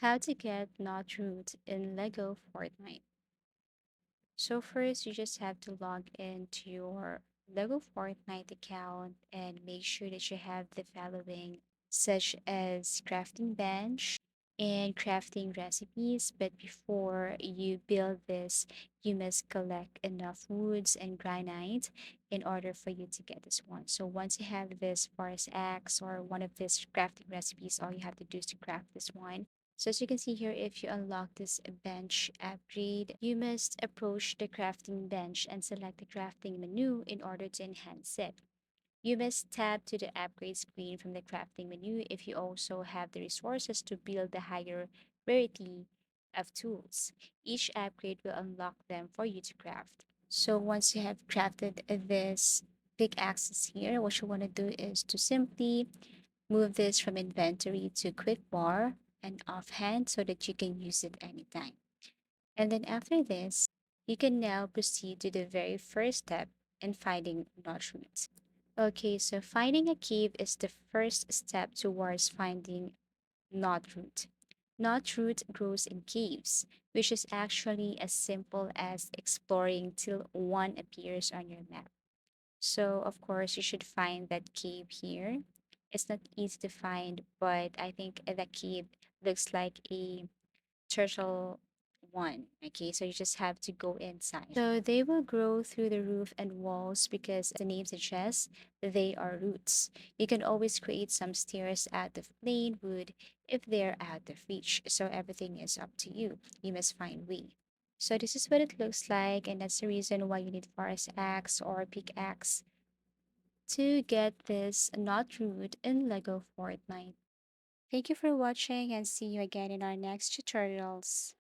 How to get Knotroot in LEGO Fortnite. So first, you just have to log into your LEGO Fortnite account and make sure that you have the following, such as crafting bench and crafting recipes. But before you build this, you must collect enough woods and granite in order for you to get this one. So once you have this forest axe or one of these crafting recipes, all you have to do is to craft this one. So as you can see here, if you unlock this bench upgrade, you must approach the crafting bench and select the crafting menu in order to enhance it. You must tab to the upgrade screen from the crafting menu if you also have the resources to build the higher rarity of tools. Each upgrade will unlock them for you to craft. So once you have crafted this pickaxes here, what you want to do is to simply move this from inventory to quick bar and offhand so that you can use it anytime. And then after this, you can now proceed to the very first step in finding notch roots. Okay, so finding a cave is the first step towards finding knot root. Knot root grows in caves, which is actually as simple as exploring till one appears on your map. So, of course, you should find that cave here. It's not easy to find, but I think the cave looks like a turtle one. Okay, so you just have to go inside. So they will grow through the roof and walls because, as the name suggests, they are roots. You can always create some stairs out of plain wood if they're out of reach. So everything is up to you. You must find way. So this is what it looks like, and that's the reason why you need forest axe or pickaxe to get this knot root in LEGO Fortnite. Thank you for watching and see you again in our next tutorials.